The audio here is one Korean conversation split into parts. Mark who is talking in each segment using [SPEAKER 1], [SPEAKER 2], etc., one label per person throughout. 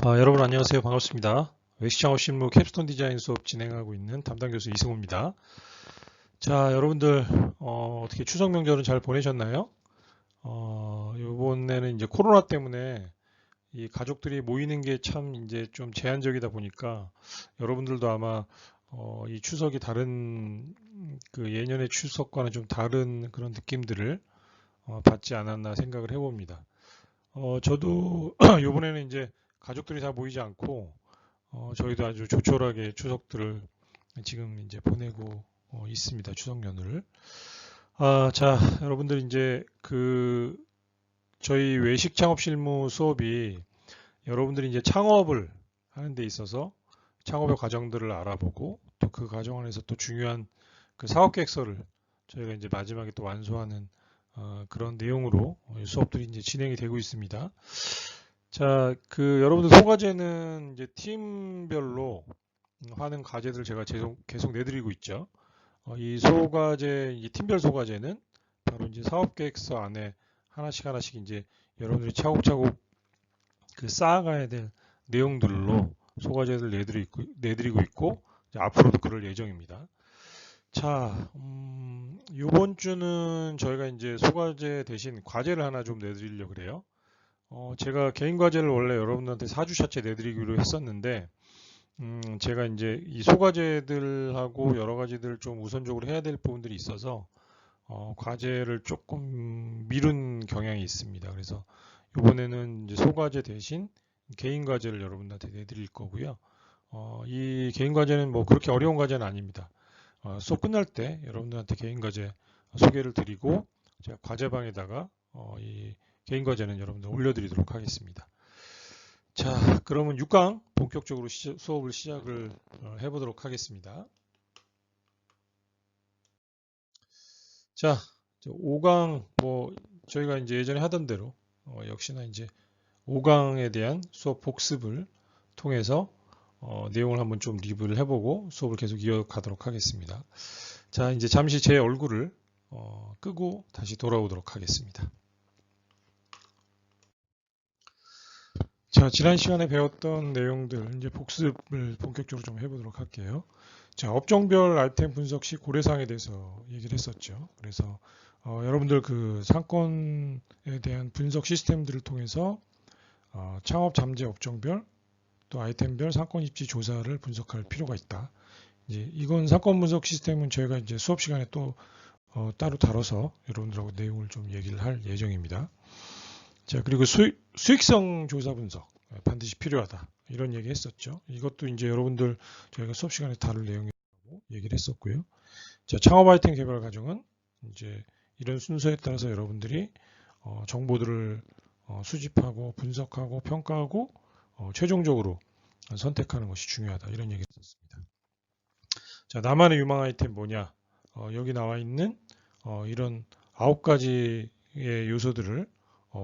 [SPEAKER 1] 여러분 안녕하세요. 반갑습니다. 외식창업 실무 캡스톤 디자인 수업 진행하고 있는 담당 교수 이승우입니다. 자, 여러분들 어떻게 추석 명절은 잘 보내셨나요? 이번에는 이제 코로나 때문에 이 가족들이 모이는 게 참 이제 좀 제한적이다 보니까 여러분들도 아마 이 추석이 다른 그 예년의 추석과는 좀 다른 그런 느낌들을 받지 않았나 생각을 해봅니다. 저도 이번에는 이제 가족들이 다 모이지 않고 저희도 아주 조촐하게 추석들을 지금 이제 보내고 있습니다. 추석 연휴를. 자, 여러분들 이제 그 저희 외식 창업 실무 수업이 여러분들이 이제 창업을 하는 데 있어서 창업의 과정들을 알아보고 또 그 과정 안에서 또 중요한 그 사업 계획서를 저희가 이제 마지막에 또 완수하는 그런 내용으로 수업들이 이제 진행이 되고 있습니다. 자, 그 여러분들 소과제는 이제 팀별로 하는 과제들을 제가 계속 내드리고 있죠. 이 소과제, 이 팀별 소과제는 바로 이제 사업계획서 안에 하나씩 이제 여러분들이 차곡차곡 그 쌓아가야 될 내용들로 소과제를 내드리고 있고 이제 앞으로도 그럴 예정입니다. 자, 이번 주는 저희가 이제 소과제 대신 과제를 하나 좀 내드리려고 그래요. 제가 개인 과제를 원래 여러분들한테 4주차째 내드리기로 했었는데, 제가 이제 이 소과제들하고 여러 가지들 좀 우선적으로 해야 될 부분들이 있어서, 과제를 조금 미룬 경향이 있습니다. 그래서 이번에는 이제 소과제 대신 개인 과제를 여러분들한테 내드릴 거고요. 이 개인 과제는 뭐 그렇게 어려운 과제는 아닙니다. 수업 끝날 때 여러분들한테 개인 과제 소개를 드리고, 제가 과제방에다가 이 개인 과제는 여러분들 올려드리도록 하겠습니다. 자, 그러면 6강 본격적으로 수업을 시작을 해보도록 하겠습니다. 자, 5강 뭐 저희가 이제 예전에 하던 대로 역시나 이제 5강에 대한 수업 복습을 통해서 내용을 한번 좀 리뷰를 해보고 수업을 계속 이어가도록 하겠습니다. 자, 이제 잠시 제 얼굴을 끄고 다시 돌아오도록 하겠습니다. 자, 지난 시간에 배웠던 내용들 이제 복습을 본격적으로 좀 해보도록 할게요. 자, 업종별 아이템 분석 시 고려사항에 대해서 얘기를 했었죠. 그래서 여러분들 그 상권에 대한 분석 시스템들을 통해서 창업 잠재 업종별 또 아이템별 상권 입지 조사를 분석할 필요가 있다. 이제 이건 상권 분석 시스템은 저희가 이제 수업 시간에 또 따로 다뤄서 여러분들하고 내용을 좀 얘기를 할 예정입니다. 자, 그리고 수익성 조사 분석 반드시 필요하다. 이런 얘기 했었죠. 이것도 이제 여러분들 저희가 수업 시간에 다룰 내용이라고 얘기를 했었고요. 자, 창업 아이템 개발 과정은 이제 이런 순서에 따라서 여러분들이 정보들을 수집하고 분석하고 평가하고 최종적으로 선택하는 것이 중요하다. 이런 얘기를 했었습니다. 자, 나만의 유망 아이템 뭐냐? 여기 나와 있는 이런 9가지의 요소들을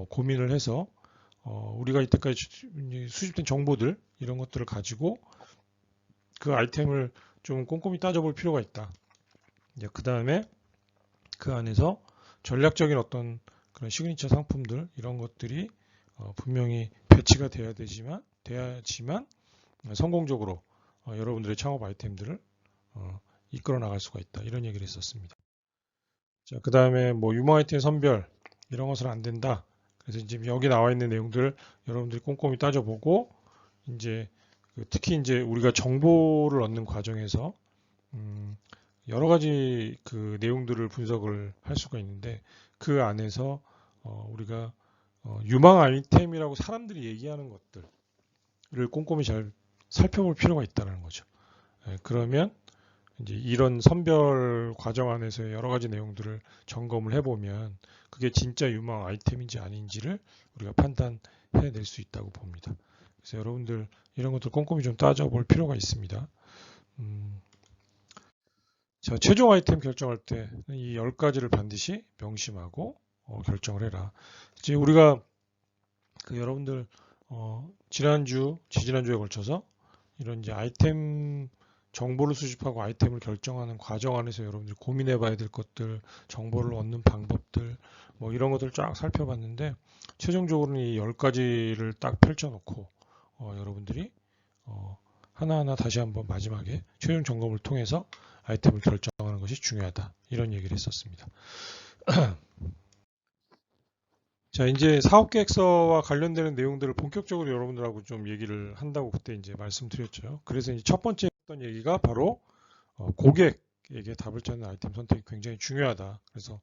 [SPEAKER 1] 고민을 해서 우리가 이때까지 수집된 정보들 이런 것들을 가지고 그 아이템을 좀 꼼꼼히 따져볼 필요가 있다. 그 다음에 그 안에서 전략적인 어떤 그런 시그니처 상품들 이런 것들이 분명히 배치가 돼야지만 성공적으로 여러분들의 창업 아이템들을 이끌어 나갈 수가 있다. 이런 얘기를 했었습니다. 자, 그 다음에 뭐 유머 아이템 선별 이런 것은 안 된다. 그래서 지금 여기 나와 있는 내용들을 여러분들이 꼼꼼히 따져보고 이제 특히 이제 우리가 정보를 얻는 과정에서 여러 가지 그 내용들을 분석을 할 수가 있는데 그 안에서 우리가 유망 아이템이라고 사람들이 얘기하는 것들을 꼼꼼히 잘 살펴볼 필요가 있다는 거죠. 그러면 이제 이런 선별 과정 안에서 여러 가지 내용들을 점검을 해보면 그게 진짜 유망 아이템인지 아닌지를 우리가 판단해낼 수 있다고 봅니다. 그래서 여러분들 이런 것들 꼼꼼히 좀 따져볼 필요가 있습니다. 자, 최종 아이템 결정할 때 이 10가지를 반드시 명심하고 결정을 해라. 이제 우리가 그 여러분들 지지난주에 걸쳐서 이런 이제 아이템 정보를 수집하고 아이템을 결정하는 과정 안에서 여러분들이 고민해 봐야 될 것들, 정보를 얻는 방법들, 뭐 이런 것들 쫙 살펴봤는데, 최종적으로는 이 10가지를 딱 펼쳐놓고, 여러분들이 하나하나 다시 한번 마지막에 최종 점검을 통해서 아이템을 결정하는 것이 중요하다. 이런 얘기를 했었습니다. 자, 이제 사업계획서와 관련되는 내용들을 본격적으로 여러분들하고 좀 얘기를 한다고 그때 이제 말씀드렸죠. 그래서 이제 첫 번째 했던 얘기가 바로 고객에게 답을 찾는 아이템 선택이 굉장히 중요하다. 그래서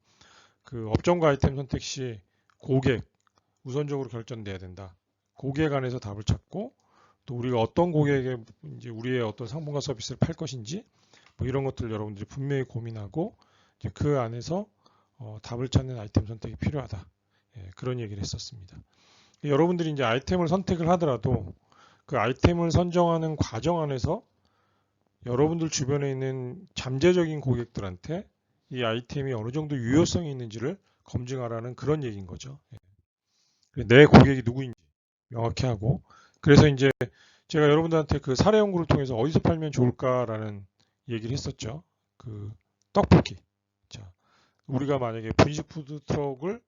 [SPEAKER 1] 그 업종과 아이템 선택 시 고객 우선적으로 결정돼야 된다. 고객 안에서 답을 찾고 또 우리가 어떤 고객에게 이제 우리의 어떤 상품과 서비스를 팔 것인지 뭐 이런 것들 여러분들이 분명히 고민하고 이제 그 안에서 답을 찾는 아이템 선택이 필요하다. 예, 그런 얘기를 했었습니다. 여러분들이 이제 아이템을 선택을 하더라도 그 아이템을 선정하는 과정 안에서 여러분들 주변에 있는 잠재적인 고객들한테 이 아이템이 어느 정도 유효성이 있는지를 검증하라는 그런 얘기인 거죠. 예. 내 고객이 누구인지 명확히 하고 그래서 이제 제가 여러분들한테 그 사례 연구를 통해서 어디서 팔면 좋을까라는 얘기를 했었죠. 그 떡볶이. 자, 우리가 만약에 분식 푸드 트럭을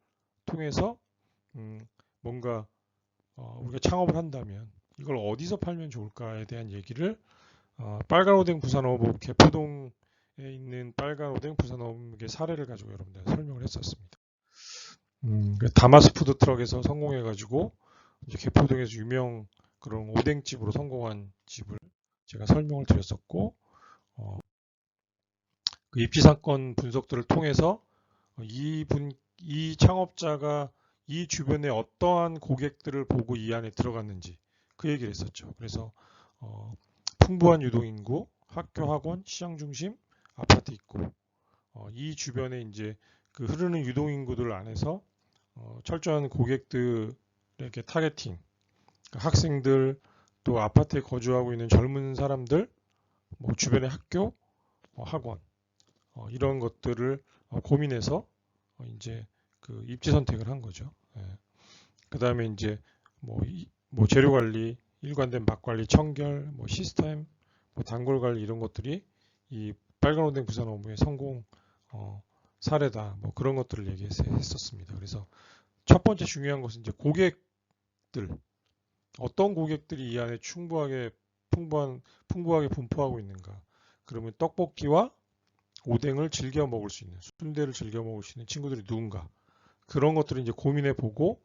[SPEAKER 1] 통해서 뭔가 우리가 창업을 한다면 이걸 어디서 팔면 좋을까에 대한 얘기를 빨간 오뎅 부산어묵 개포동에 있는 빨간 오뎅 부산어묵의 사례를 가지고 여러분들한테 설명을 했었습니다. 다마스 푸드 트럭에서 성공해가지고 이제 개포동에서 유명 그런 오뎅집으로 성공한 집을 제가 설명을 드렸었고 그 입지상권 분석들을 통해서 이 창업자가 이 주변에 어떠한 고객들을 보고 이 안에 들어갔는지 그 얘기를 했었죠. 그래서 풍부한 유동인구, 학교, 학원, 시장 중심, 아파트 있고 이 주변에 이제 그 흐르는 유동인구들 안에서 철저한 고객들에게 타겟팅, 학생들 또 아파트에 거주하고 있는 젊은 사람들, 뭐 주변의 학교, 학원 이런 것들을 고민해서 이제 그 입지 선택을 한 거죠. 예. 그 다음에 이제 뭐 재료 관리, 일관된 맛 관리, 청결, 뭐 시스템, 뭐 단골 관리 이런 것들이 이 빨간 오뎅 부산 어묵의 성공 사례다. 뭐 그런 것들을 얘기했었습니다. 그래서 첫 번째 중요한 것은 이제 고객들 어떤 고객들이 이 안에 풍부하게 분포하고 있는가. 그러면 떡볶이와 오뎅을 즐겨 먹을 수 있는 순대를 즐겨 먹을 수 있는 친구들이 누군가 그런 것들을 이제 고민해 보고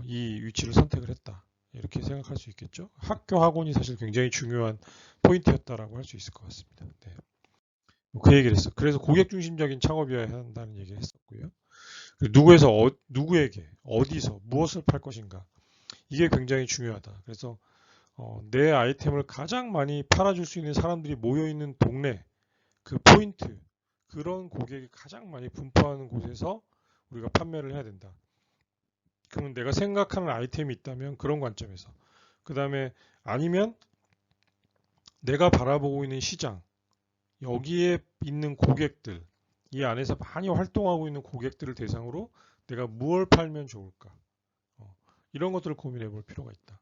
[SPEAKER 1] 이 위치를 선택을 했다 이렇게 생각할 수 있겠죠. 학교 학원이 사실 굉장히 중요한 포인트였다라고 할 수 있을 것 같습니다. 네. 그 얘기를 했어. 그래서 고객 중심적인 창업이어야 한다는 얘기를 했었고요. 누구에게 어디서 무엇을 팔 것인가 이게 굉장히 중요하다. 그래서 내 아이템을 가장 많이 팔아줄 수 있는 사람들이 모여 있는 동네 그 포인트 그런 고객이 가장 많이 분포하는 곳에서 우리가 판매를 해야 된다. 그러면 내가 생각하는 아이템이 있다면 그런 관점에서 그 다음에 아니면 내가 바라보고 있는 시장 여기에 있는 고객들 이 안에서 많이 활동하고 있는 고객들을 대상으로 내가 무엇을 팔면 좋을까 이런 것들을 고민해 볼 필요가 있다.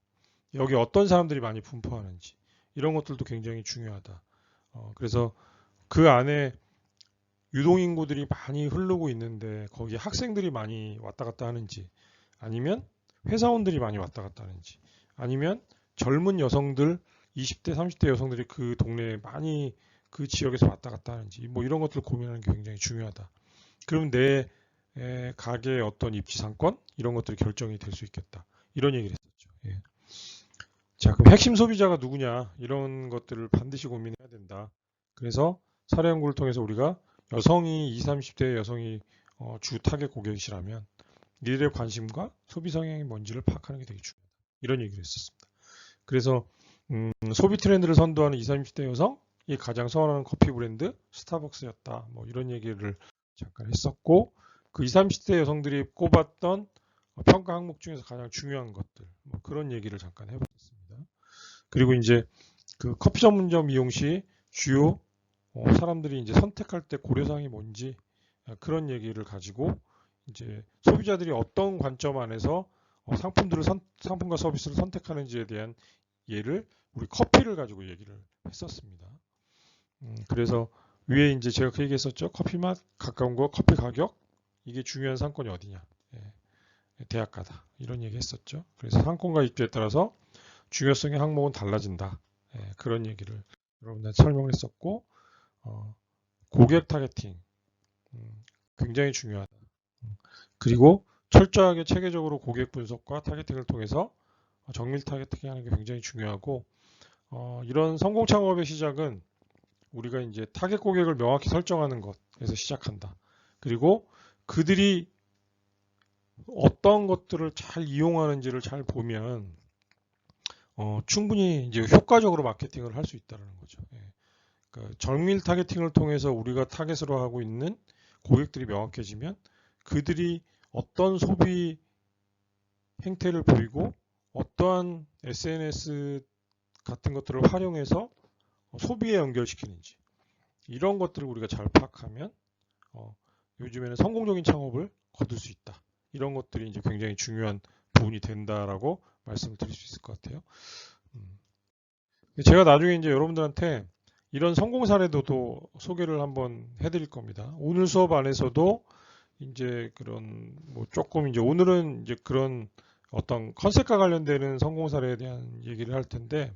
[SPEAKER 1] 여기 어떤 사람들이 많이 분포하는지 이런 것들도 굉장히 중요하다. 그래서 그 안에 유동인구들이 많이 흐르고 있는데 거기에 학생들이 많이 왔다 갔다 하는지 아니면 회사원들이 많이 왔다 갔다 하는지 아니면 젊은 여성들 20대 30대 여성들이 그 동네에 많이 그 지역에서 왔다 갔다 하는지 뭐 이런 것들을 고민하는 게 굉장히 중요하다. 그러면 내 가게의 어떤 입지상권 이런 것들이 결정이 될 수 있겠다. 이런 얘기를 했었죠. 예. 자, 그럼 핵심 소비자가 누구냐 이런 것들을 반드시 고민해야 된다. 그래서 사례 연구를 통해서 우리가 여성이 20, 30대 여성이 주 타겟 고객이시라면 이들의 관심과 소비 성향이 뭔지를 파악하는 게 되게 중요하다. 이런 얘기를 했었습니다. 그래서 소비 트렌드를 선도하는 20, 30대 여성이 가장 선호하는 커피 브랜드 스타벅스였다. 뭐 이런 얘기를 잠깐 했었고 그 20, 30대 여성들이 꼽았던 평가 항목 중에서 가장 중요한 것들 뭐 그런 얘기를 잠깐 해봤습니다. 그리고 이제 그 커피 전문점 이용 시 주요 사람들이 이제 선택할 때 고려사항이 뭔지 그런 얘기를 가지고 이제 소비자들이 어떤 관점 안에서 상품과 서비스를 선택하는지에 대한 예를 우리 커피를 가지고 얘기를 했었습니다. 그래서 위에 이제 제가 그 얘기했었죠. 커피 맛 가까운 거, 커피 가격 이게 중요한 상권이 어디냐? 대학가다 이런 얘기 했었죠. 그래서 상권과 입지에 따라서 중요성의 항목은 달라진다. 예, 그런 얘기를 여러분들한테 설명을 했었고, 고객 타겟팅 굉장히 중요하다. 그리고 철저하게 체계적으로 고객 분석과 타겟팅을 통해서 정밀 타겟팅하는 게 굉장히 중요하고, 이런 성공 창업의 시작은 우리가 이제 타겟 고객을 명확히 설정하는 것에서 시작한다. 그리고 그들이 어떤 것들을 잘 이용하는지를 잘 보면 충분히 이제 효과적으로 마케팅을 할 수 있다는 거죠. 예. 그러니까 정밀 타겟팅을 통해서 우리가 타겟으로 하고 있는 고객들이 명확해지면 그들이 어떤 소비 행태를 보이고 어떠한 SNS 같은 것들을 활용해서 소비에 연결시키는지 이런 것들을 우리가 잘 파악하면 요즘에는 성공적인 창업을 거둘 수 있다. 이런 것들이 이제 굉장히 중요한 부분이 된다라고 말씀을 드릴 수 있을 것 같아요. 제가 나중에 이제 여러분들한테 이런 성공 사례도 또 소개를 한번 해드릴 겁니다. 오늘 수업 안에서도 이제 그런 뭐 조금 이제 오늘은 이제 그런 어떤 컨셉과 관련되는 성공 사례에 대한 얘기를 할 텐데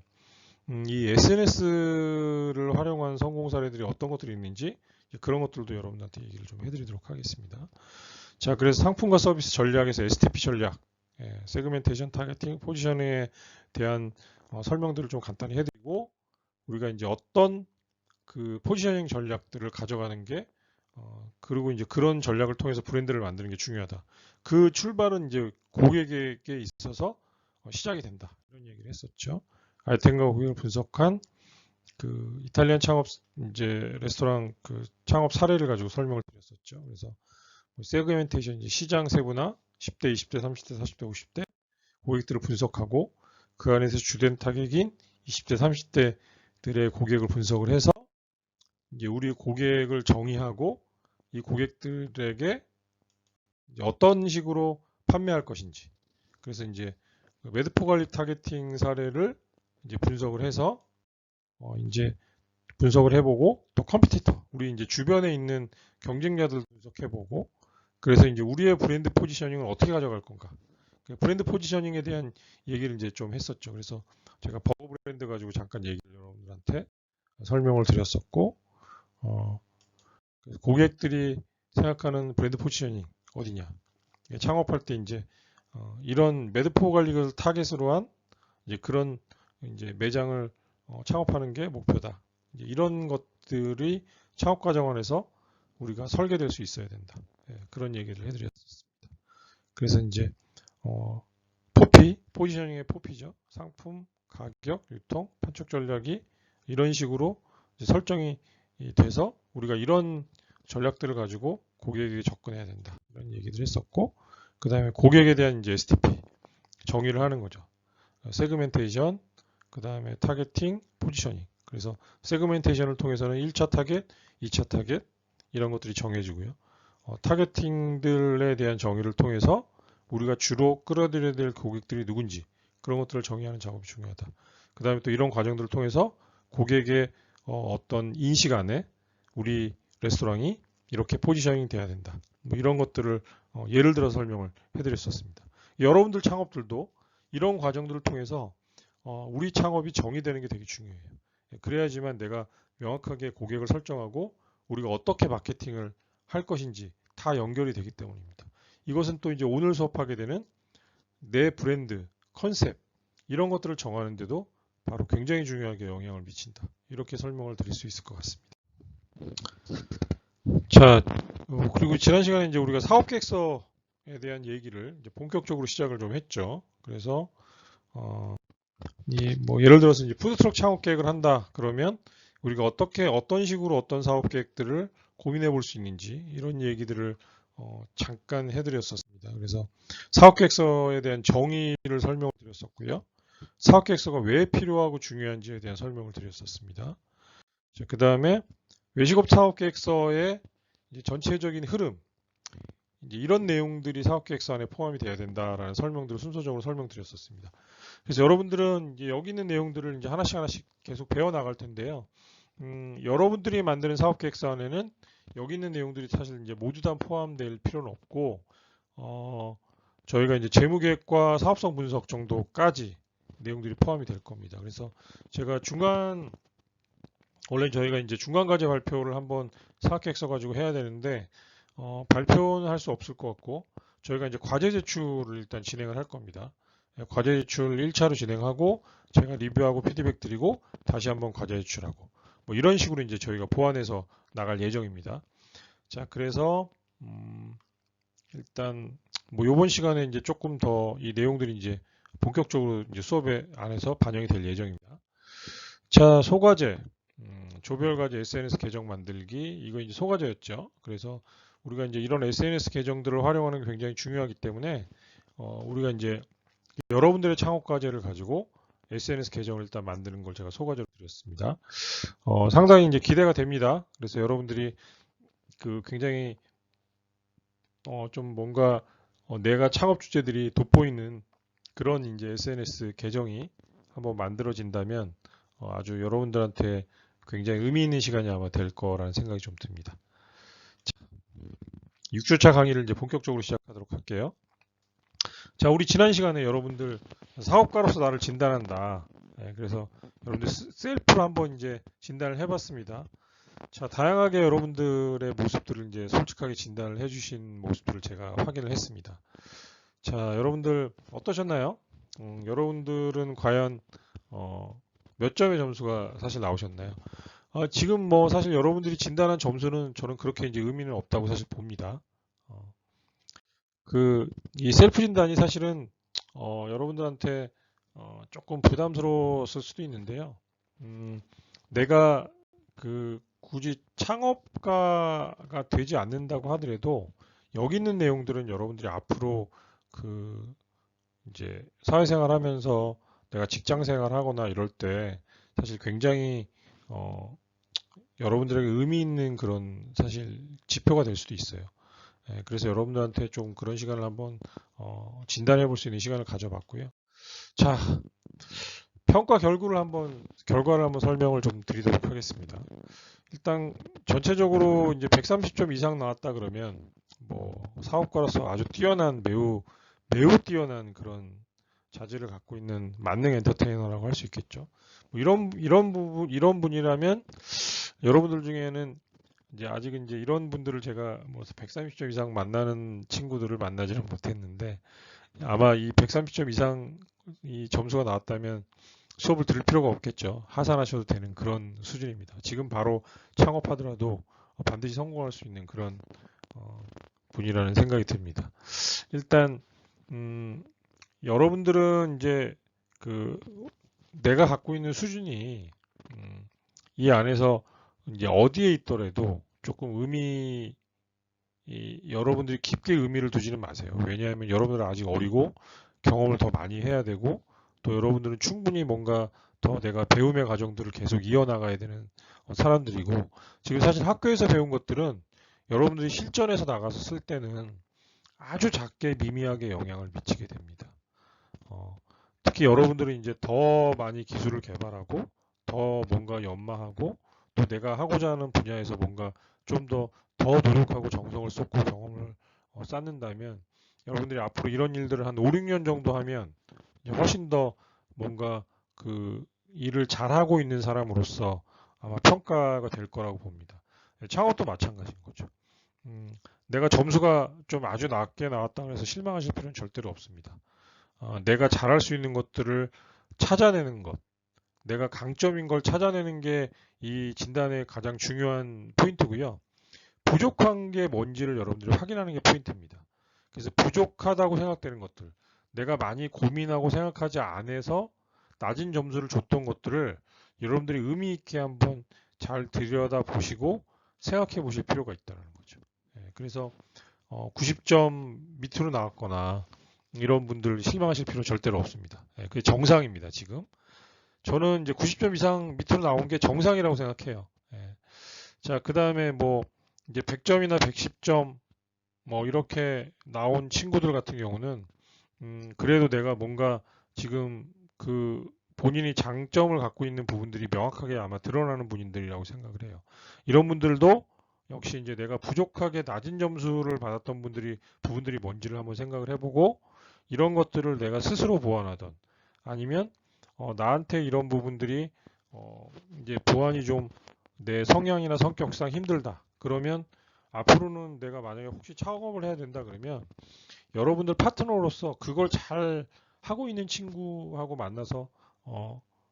[SPEAKER 1] 이 SNS를 활용한 성공 사례들이 어떤 것들이 있는지 그런 것들도 여러분들한테 얘기를 좀 해드리도록 하겠습니다. 자, 그래서 상품과 서비스 전략에서 STP 전략, 세그멘테이션, 타겟팅, 포지셔닝에 대한 설명들을 좀 간단히 해드리고 우리가 이제 어떤 그 포지셔닝 전략들을 가져가는 게 그리고 이제 그런 전략을 통해서 브랜드를 만드는 게 중요하다. 그 출발은 이제 고객에게 있어서 시작이 된다. 이런 얘기를 했었죠. 아이템과 고객을 분석한 그 이탈리안 창업 이제 레스토랑 그 창업 사례를 가지고 설명을 드렸었죠. 그래서 세그멘테이션 이제 시장 세분화 10대, 20대, 30대, 40대, 50대 고객들을 분석하고 그 안에서 주된 타겟인 20대, 30대들의 고객을 분석을 해서 이제 우리 고객을 정의하고 이 고객들에게 이제 어떤 식으로 판매할 것인지 그래서 이제 매드포 관리 타겟팅 사례를 이제 분석을 해서 이제 분석을 해보고 또 컴피티터 우리 이제 주변에 있는 경쟁자들 분석해보고 그래서 이제 우리의 브랜드 포지셔닝을 어떻게 가져갈 건가 브랜드 포지셔닝에 대한 얘기를 이제 좀 했었죠. 그래서 제가 버거 브랜드 가지고 잠깐 얘기를 여러분들한테 설명을 드렸었고 고객들이 생각하는 브랜드 포지셔닝 어디냐 창업할 때 이제 이런 매드포 관리를 타겟으로 한 이제 그런 이제 매장을 창업하는 게 목표다. 이제 이런 것들이 창업 과정 안에서 우리가 설계될 수 있어야 된다. 그런 얘기를 해드렸습니다. 그래서 이제 포지셔닝의 포피죠. 상품, 가격, 유통, 판촉 전략이 이런 식으로 설정이 돼서 우리가 이런 전략들을 가지고 고객에게 접근해야 된다. 이런 얘기를 했었고, 그 다음에 고객에 대한 이제 STP 정의를 하는 거죠. 세그멘테이션, 그 다음에 타겟팅, 포지셔닝. 그래서 세그멘테이션을 통해서는 1차 타겟, 2차 타겟 이런 것들이 정해지고요. 타겟팅들에 대한 정의를 통해서 우리가 주로 끌어들여야 될 고객들이 누군지 그런 것들을 정의하는 작업이 중요하다. 그 다음에 또 이런 과정들을 통해서 고객의 어떤 인식 안에 우리 레스토랑이 이렇게 포지셔닝 돼야 된다. 뭐 이런 것들을 예를 들어 설명을 해드렸었습니다. 여러분들 창업들도 이런 과정들을 통해서 우리 창업이 정의되는 게 되게 중요해요. 그래야지만 내가 명확하게 고객을 설정하고 우리가 어떻게 마케팅을 할 것인지 다 연결이 되기 때문입니다. 이것은 또 이제 오늘 수업하게 되는 내 브랜드, 컨셉 이런 것들을 정하는데도 바로 굉장히 중요하게 영향을 미친다. 이렇게 설명을 드릴 수 있을 것 같습니다. 자, 그리고 지난 시간에 이제 우리가 사업계획서에 대한 얘기를 이제 본격적으로 시작을 좀 했죠. 그래서 뭐 예를 들어서 이제 푸드트럭 창업 계획을 한다 그러면 우리가 어떤 식으로 어떤 사업 계획들을 고민해 볼 수 있는지 이런 얘기들을 잠깐 해드렸었습니다. 그래서 사업계획서에 대한 정의를 설명을 드렸었고요. 사업계획서가 왜 필요하고 중요한지에 대한 설명을 드렸었습니다. 그 다음에 외식업 사업계획서의 전체적인 흐름 이제 이런 내용들이 사업계획서 안에 포함이 돼야 된다라는 설명들을 순서적으로 설명드렸었습니다. 그래서 여러분들은 이제 여기 있는 내용들을 이제 하나씩 계속 배워 나갈 텐데요. 여러분들이 만드는 사업계획서 안에는 여기 있는 내용들이 사실 이제 모두 다 포함될 필요는 없고, 저희가 이제 재무계획과 사업성 분석 정도까지 내용들이 포함이 될 겁니다. 그래서 제가 원래 저희가 이제 중간 과제 발표를 한번 사학계획 써가지고 해야 되는데 발표는 할 수 없을 것 같고 저희가 이제 과제 제출을 일단 진행을 할 겁니다. 과제 제출 1차로 진행하고 제가 리뷰하고 피드백 드리고 다시 한번 과제 제출하고 뭐 이런 식으로 이제 저희가 보완해서 나갈 예정입니다. 자, 그래서 일단 뭐 이번 시간에 이제 조금 더 이 내용들이 이제 본격적으로 이제 수업에 안에서 반영이 될 예정입니다. 자, 소과제, 조별과제 SNS 계정 만들기 이거 이제 소과제였죠. 그래서 우리가 이제 이런 SNS 계정들을 활용하는 게 굉장히 중요하기 때문에 우리가 이제 여러분들의 창업 과제를 가지고 SNS 계정을 일단 만드는 걸 제가 소과제로 드렸습니다. 상당히 이제 기대가 됩니다. 그래서 여러분들이 그 굉장히 좀 뭔가 내가 창업 주제들이 돋보이는 그런 이제 SNS 계정이 한번 만들어진다면 아주 여러분들한테 굉장히 의미 있는 시간이 아마 될 거라는 생각이 좀 듭니다. 자, 6주차 강의를 이제 본격적으로 시작하도록 할게요. 자, 우리 지난 시간에 여러분들 사업가로서 나를 진단한다. 그래서 여러분들 셀프로 한번 이제 진단을 해봤습니다. 자, 다양하게 여러분들의 모습들을 이제 솔직하게 진단을 해주신 모습들을 제가 확인을 했습니다. 자, 여러분들 어떠셨나요? 여러분들은 과연 몇 점의 점수가 사실 나오셨나요? 지금 뭐 사실 여러분들이 진단한 점수는 저는 그렇게 이제 의미는 없다고 사실 봅니다. 이 셀프 진단이 사실은 여러분들한테 조금 부담스러웠을 수도 있는데요. 내가 굳이 창업가가 되지 않는다고 하더라도 여기 있는 내용들은 여러분들이 앞으로 이제 사회생활 하면서 내가 직장생활 하거나 이럴 때 사실 굉장히 여러분들에게 의미 있는 그런 사실 지표가 될 수도 있어요. 그래서 여러분들한테 좀 그런 시간을 한번 진단해 볼 수 있는 시간을 가져봤고요. 자, 평가 결과를 한번 설명을 좀 드리도록 하겠습니다. 일단 전체적으로 이제 130점 이상 나왔다 그러면 뭐 사업가로서 아주 뛰어난 매우 뛰어난 그런 자질을 갖고 있는 만능 엔터테이너라고 할 수 있겠죠. 뭐 이런 분이라면 여러분들 중에는 이제 아직은 이제 이런 분들을 제가 뭐 130점 이상 만나는 친구들을 만나지는 못했는데 아마 이 130점 이상 이 점수가 나왔다면 수업을 들을 필요가 없겠죠. 하산하셔도 되는 그런 수준입니다. 지금 바로 창업하더라도 반드시 성공할 수 있는 그런 분이라는 생각이 듭니다. 일단 여러분들은 이제 내가 갖고 있는 수준이 이 안에서 이제 어디에 있더라도 조금 여러분들이 깊게 의미를 두지는 마세요. 왜냐하면 여러분들은 아직 어리고 경험을 더 많이 해야 되고 또 여러분들은 충분히 뭔가 더 내가 배움의 과정들을 계속 이어나가야 되는 사람들이고 지금 사실 학교에서 배운 것들은 여러분들이 실전에서 나가서 쓸 때는 아주 작게 미미하게 영향을 미치게 됩니다. 특히 여러분들은 이제 더 많이 기술을 개발하고 더 뭔가 연마하고 또 내가 하고자 하는 분야에서 뭔가 좀 더 노력하고 정성을 쏟고 경험을 쌓는다면 여러분들이 앞으로 이런 일들을 한 5, 6년 정도 하면 훨씬 더 뭔가 일을 잘하고 있는 사람으로서 아마 평가가 될 거라고 봅니다. 창업도 마찬가지인 거죠. 내가 점수가 좀 아주 낮게 나왔다 그래서 실망하실 필요는 절대로 없습니다. 내가 잘할 수 있는 것들을 찾아내는 것, 내가 강점인 걸 찾아내는 게 이 진단의 가장 중요한 포인트고요. 부족한 게 뭔지를 여러분들이 확인하는 게 포인트입니다. 그래서 부족하다고 생각되는 것들, 내가 많이 고민하고 생각하지 않아서 낮은 점수를 줬던 것들을 여러분들이 의미 있게 한번 잘 들여다 보시고 생각해 보실 필요가 있다는 거죠. 그래서 90점 밑으로 나왔거나 이런 분들 실망하실 필요 절대로 없습니다. 그게 정상입니다. 지금 저는 이제 90점 이상 밑으로 나온 게 정상이라고 생각해요. 자, 그 다음에 뭐 이제 100점이나 110점 뭐 이렇게 나온 친구들 같은 경우는 그래도 내가 뭔가 지금 본인이 장점을 갖고 있는 부분들이 명확하게 아마 드러나는 분들이라고 생각을 해요. 이런 분들도 역시 이제 내가 부족하게 낮은 점수를 받았던 부분들이 뭔지를 한번 생각을 해보고 이런 것들을 내가 스스로 보완하던 아니면 나한테 이런 부분들이 이제 보완이 좀 내 성향이나 성격상 힘들다. 그러면 앞으로는 내가 만약에 혹시 창업을 해야 된다 그러면 여러분들 파트너로서 그걸 잘 하고 있는 친구하고 만나서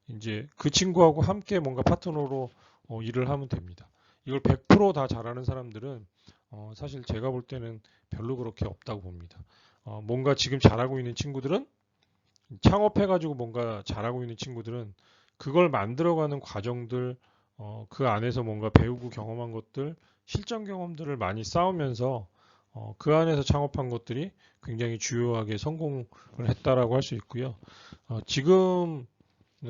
[SPEAKER 1] 이제 그 친구하고 함께 뭔가 파트너로 일을 하면 됩니다. 이걸 100%다 잘하는 사람들은 사실 제가 볼 때는 별로 그렇게 없다고 봅니다. 뭔가 지금 잘하고 있는 친구들은 창업해가지고 뭔가 잘하고 있는 친구들은 그걸 만들어가는 과정들, 그 안에서 뭔가 배우고 경험한 것들, 실전 경험들을 많이 쌓으면서 그 안에서 창업한 것들이 굉장히 주요하게 성공을 했다라고 할 수 있고요. 지금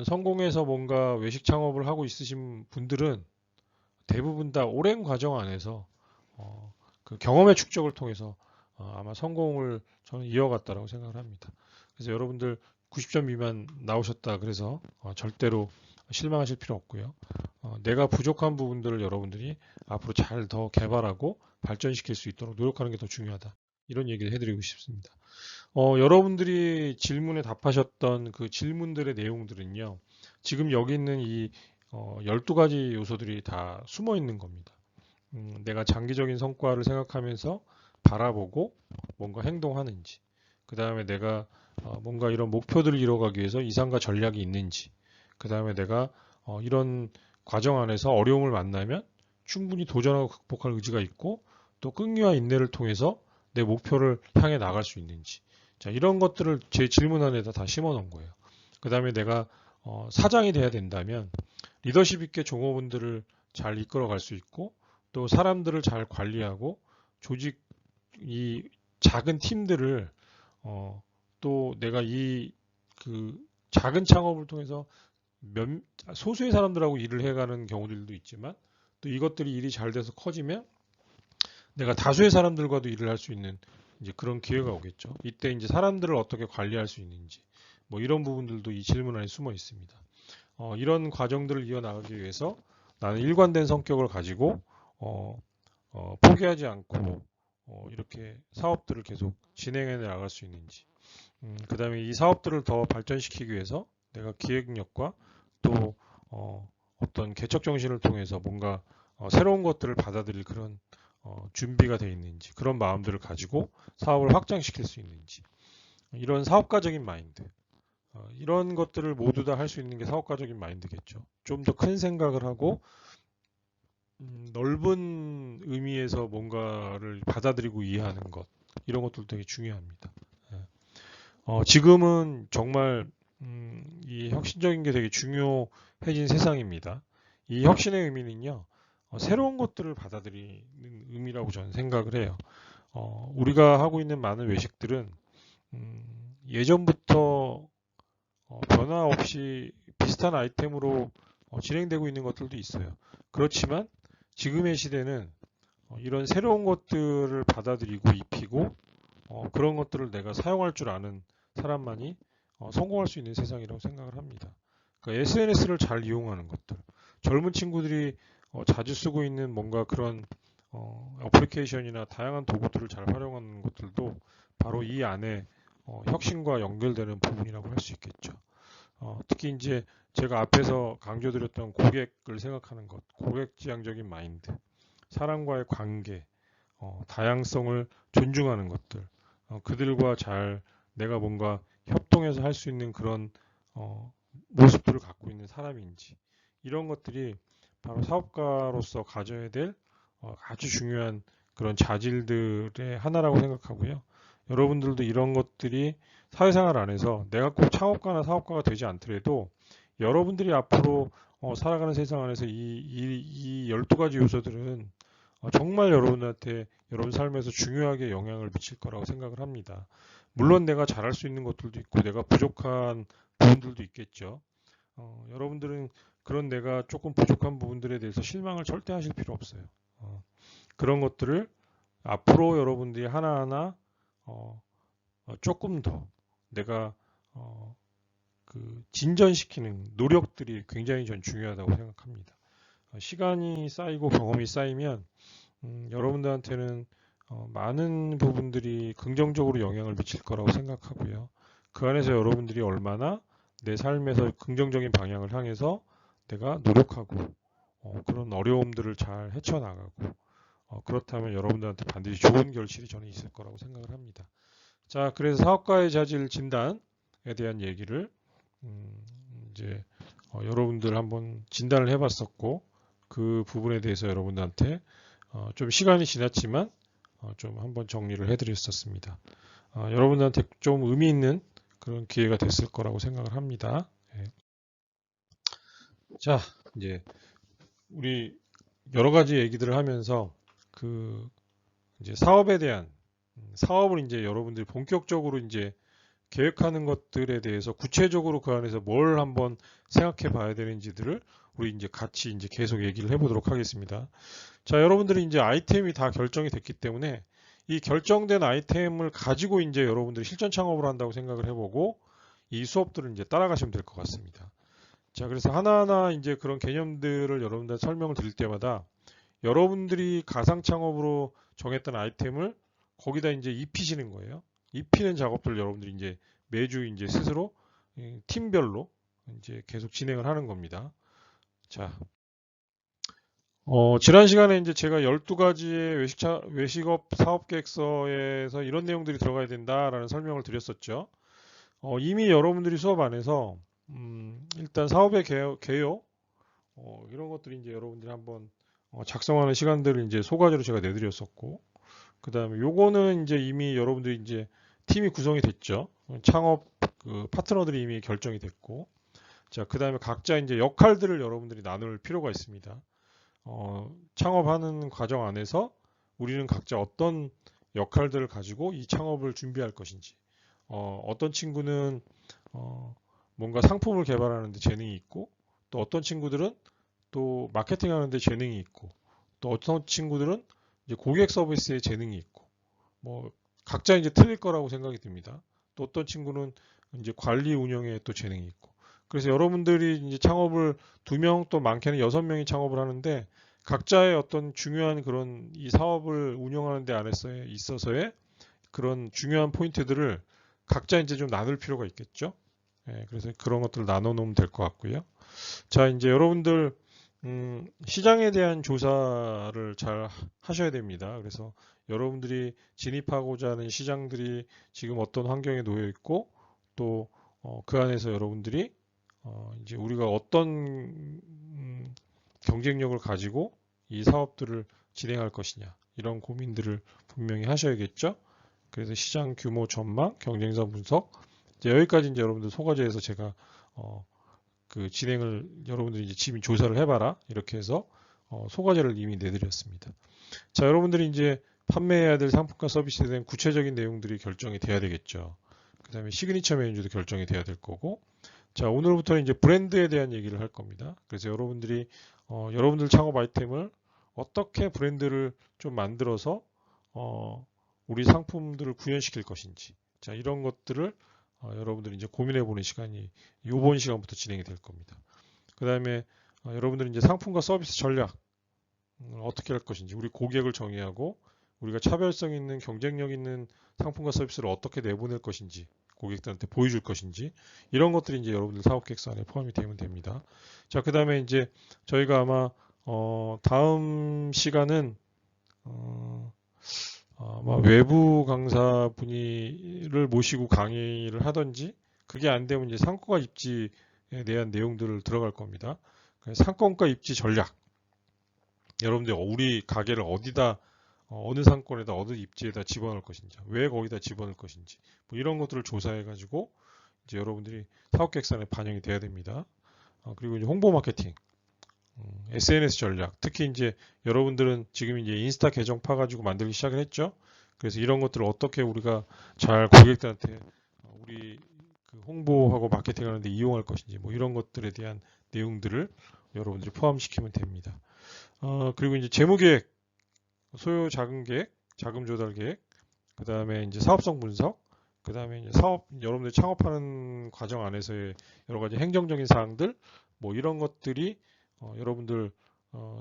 [SPEAKER 1] 성공해서 뭔가 외식 창업을 하고 있으신 분들은 대부분 다 오랜 과정 안에서 그 경험의 축적을 통해서 아마 성공을 저는 이어갔다라고 생각을 합니다. 그래서 여러분들 90점 미만 나오셨다 그래서 절대로 실망하실 필요 없고요. 내가 부족한 부분들을 여러분들이 앞으로 잘 더 개발하고 발전시킬 수 있도록 노력하는 게 더 중요하다. 이런 얘기를 해드리고 싶습니다. 여러분들이 질문에 답하셨던 그 질문들의 내용들은요. 지금 여기 있는 이 12가지 요소들이 다 숨어 있는 겁니다. 내가 장기적인 성과를 생각하면서 바라보고 뭔가 행동하는지, 그 다음에 내가 뭔가 이런 목표들을 이뤄가기 위해서 이상과 전략이 있는지, 그 다음에 내가 이런 과정 안에서 어려움을 만나면 충분히 도전하고 극복할 의지가 있고 또 끈기와 인내를 통해서 내 목표를 향해 나갈 수 있는지, 자, 이런 것들을 제 질문 안에다 다 심어 놓은 거예요. 그 다음에 내가 사장이 돼야 된다면 리더십 있게 종업원들을 잘 이끌어 갈 수 있고 또 사람들을 잘 관리하고 조직 이 작은 팀들을 또 내가 이 그 작은 창업을 통해서 몇 소수의 사람들하고 일을 해가는 경우들도 있지만 또 이것들이 일이 잘 돼서 커지면 내가 다수의 사람들과도 일을 할 수 있는 이제 그런 기회가 오겠죠. 이때 이제 사람들을 어떻게 관리할 수 있는지 뭐 이런 부분들도 이 질문 안에 숨어 있습니다. 이런 과정들을 이어나가기 위해서 나는 일관된 성격을 가지고 포기하지 않고 이렇게 사업들을 계속 진행해 나갈 수 있는지, 그 다음에 이 사업들을 더 발전시키기 위해서 내가 기획력과 또 어떤 개척 정신을 통해서 뭔가 새로운 것들을 받아들일 그런 준비가 되어 있는지, 그런 마음들을 가지고 사업을 확장시킬 수 있는지, 이런 사업가적인 마인드, 이런 것들을 모두 다 할 수 있는 게 사업가적인 마인드겠죠. 좀 더 큰 생각을 하고 넓은 의미에서 뭔가를 받아들이고 이해하는 것, 이런 것들도 되게 중요합니다. 지금은 정말 이 혁신적인 게 되게 중요해진 세상입니다. 이 혁신의 의미는요, 새로운 것들을 받아들이는 의미라고 저는 생각을 해요. 우리가 하고 있는 많은 외식들은 예전부터 변화 없이 비슷한 아이템으로 진행되고 있는 것들도 있어요. 그렇지만 지금의 시대는 이런 새로운 것들을 받아들이고 입히고 그런 것들을 내가 사용할 줄 아는 사람만이 성공할 수 있는 세상이라고 생각을 합니다. 그러니까 SNS를 잘 이용하는 것들, 젊은 친구들이 자주 쓰고 있는 뭔가 그런 어플리케이션이나 다양한 도구들을 잘 활용하는 것들도 바로 이 안에 혁신과 연결되는 부분이라고 할 수 있겠죠. 특히 이제 제가 앞에서 강조드렸던 고객을 생각하는 것, 고객지향적인 마인드, 사람과의 관계, 다양성을 존중하는 것들, 그들과 잘 내가 뭔가 협동해서 할 수 있는 그런 모습들을 갖고 있는 사람인지, 이런 것들이 바로 사업가로서 가져야 될 아주 중요한 그런 자질들의 하나라고 생각하고요. 여러분들도 이런 것들이 사회생활 안에서 내가 꼭 창업가나 사업가가 되지 않더라도 여러분들이 앞으로 살아가는 세상 안에서 이 12가지 요소들은 정말 여러분한테 여러분 삶에서 중요하게 영향을 미칠 거라고 생각을 합니다. 물론 내가 잘할 수 있는 것들도 있고 내가 부족한 부분들도 있겠죠. 여러분들은 그런 내가 조금 부족한 부분들에 대해서 실망을 절대 하실 필요 없어요. 그런 것들을 앞으로 여러분들이 하나하나 조금 더 내가 그 진전시키는 노력들이 굉장히 전 중요하다고 생각합니다. 시간이 쌓이고 경험이 쌓이면 여러분들한테는 많은 부분들이 긍정적으로 영향을 미칠 거라고 생각하고요. 그 안에서 여러분들이 얼마나 내 삶에서 긍정적인 방향을 향해서 내가 노력하고 그런 어려움들을 잘 헤쳐나가고 그렇다면 여러분들한테 반드시 좋은 결실이 저는 있을 거라고 생각을 합니다. 자, 그래서 사업가의 자질 진단에 대한 얘기를 이제 여러분들 한번 진단을 해봤었고 그 부분에 대해서 여러분들한테 좀 시간이 지났지만 좀 한번 정리를 해드렸었습니다. 여러분들한테 좀 의미 있는 그런 기회가 됐을 거라고 생각을 합니다. 예. 자, 이제 우리 여러 가지 얘기들을 하면서 그 이제 사업에 대한 사업을 이제 여러분들이 본격적으로 이제 계획하는 것들에 대해서 구체적으로 그 안에서 뭘 한번 생각해 봐야 되는지들을 우리 이제 같이 이제 계속 얘기를 해보도록 하겠습니다. 자, 여러분들이 이제 아이템이 다 결정이 됐기 때문에 이 결정된 아이템을 가지고 이제 여러분들이 실전 창업을 한다고 생각을 해보고 이 수업들을 이제 따라가시면 될 것 같습니다. 자, 그래서 하나하나 이제 그런 개념들을 여러분들 설명을 드릴 때마다 여러분들이 가상 창업으로 정했던 아이템을 거기다 이제 입히시는 거예요. 입히는 작업들을 여러분들이 이제 매주 이제 스스로 팀별로 이제 계속 진행을 하는 겁니다. 자, 지난 시간에 이제 제가 12가지의 외식업 사업 계획서에서 이런 내용들이 들어가야 된다라는 설명을 드렸었죠. 이미 여러분들이 수업 안에서 일단 사업의 개요 이런 것들이 이제 여러분들이 한번 작성하는 시간들을 이제 소과제로 제가 내드렸었고, 그 다음에 요거는 이제 이미 여러분들이 이제 팀이 구성이 됐죠. 창업 그 파트너들이 이미 결정이 됐고, 자, 그 다음에 각자 이제 역할들을 여러분들이 나눌 필요가 있습니다. 창업하는 과정 안에서 우리는 각자 어떤 역할들을 가지고 이 창업을 준비할 것인지, 어떤 친구는 뭔가 상품을 개발하는 데 재능이 있고, 또 어떤 친구들은 또 마케팅 하는 데 재능이 있고, 또 어떤 친구들은 이제 고객 서비스에 재능이 있고, 뭐 각자 이제 틀릴 거라고 생각이 듭니다. 또 어떤 친구는 이제 관리 운영에 또 재능이 있고. 그래서 여러분들이 이제 창업을 2명 또 많게는 6명이 창업을 하는데 각자의 어떤 중요한 그런 이 사업을 운영하는 데 안에서 있어서의 그런 중요한 포인트들을 각자 이제 좀 나눌 필요가 있겠죠. 예, 그래서 그런 것들을 나눠 놓으면 될 것 같고요. 자, 이제 여러분들 시장에 대한 조사를 잘 하셔야 됩니다. 그래서 여러분들이 진입하고자 하는 시장들이 지금 어떤 환경에 놓여 있고 또 그 안에서 여러분들이 이제 우리가 어떤 경쟁력을 가지고 이 사업들을 진행할 것이냐 이런 고민들을 분명히 하셔야겠죠. 그래서 시장 규모 전망, 경쟁사 분석 이제 여기까지 이제 여러분들 소과제에서 제가 그 진행을 여러분들이 이제 지금 조사를 해봐라 이렇게 해서 소과제를 이미 내드렸습니다. 자, 여러분들이 이제 판매해야 될 상품과 서비스에 대한 구체적인 내용들이 결정이 돼야 되겠죠. 그 다음에 시그니처 메뉴도 결정이 돼야 될 거고, 자, 오늘부터는 이제 브랜드에 대한 얘기를 할 겁니다. 그래서 여러분들이 여러분들 창업 아이템을 어떻게 브랜드를 좀 만들어서 우리 상품들을 구현시킬 것인지, 자, 이런 것들을 여러분들이 이제 고민해 보는 시간이 이번 시간부터 진행이 될 겁니다. 그 다음에 여러분들이 이제 상품과 서비스 전략 어떻게 할 것인지, 우리 고객을 정의하고 우리가 차별성 있는 경쟁력 있는 상품과 서비스를 어떻게 내보낼 것인지, 고객들한테 보여줄 것인지, 이런 것들이 이제 여러분들 사업 계획서 안에 포함이 되면 됩니다. 자, 그 다음에 이제 저희가 아마 다음 시간은 아마 외부 강사분을 모시고 강의를 하든지, 그게 안 되면 이제 상권과 입지에 대한 내용들을 들어갈 겁니다. 상권과 입지 전략. 여러분들 우리 가게를 어디다 어느 상권에다 어느 입지에다 집어넣을 것인지, 왜 거기다 집어넣을 것인지, 뭐 이런 것들을 조사해 가지고 이제 여러분들이 사업 계획서에 반영이 돼야 됩니다. 그리고 이제 홍보 마케팅, SNS 전략, 특히 이제 여러분들은 지금 이제 인스타 계정 파가지고 만들기 시작을 했죠. 그래서 이런 것들을 어떻게 우리가 잘 고객들한테 우리 그 홍보하고 마케팅하는데 이용할 것인지, 뭐 이런 것들에 대한 내용들을 여러분들이 포함시키면 됩니다. 그리고 이제 재무 계획, 소요 자금 계획, 자금 조달 계획, 그 다음에 이제 사업성 분석, 그 다음에 이제 사업, 여러분들이 창업하는 과정 안에서의 여러 가지 행정적인 사항들, 뭐 이런 것들이 여러분들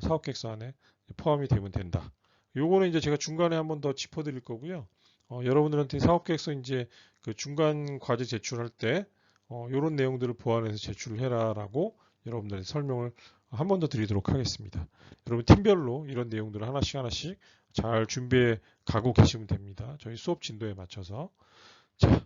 [SPEAKER 1] 사업 계획서 안에 포함이 되면 된다. 요거는 이제 제가 중간에 한 번 더 짚어드릴 거고요. 여러분들한테 사업 계획서 이제 그 중간 과제 제출할 때 이런 내용들을 보완해서 제출을 해라라고 여러분들의 설명을 한 번 더 드리도록 하겠습니다. 여러분 팀별로 이런 내용들을 하나씩 잘 준비해 가고 계시면 됩니다. 저희 수업 진도에 맞춰서. 자,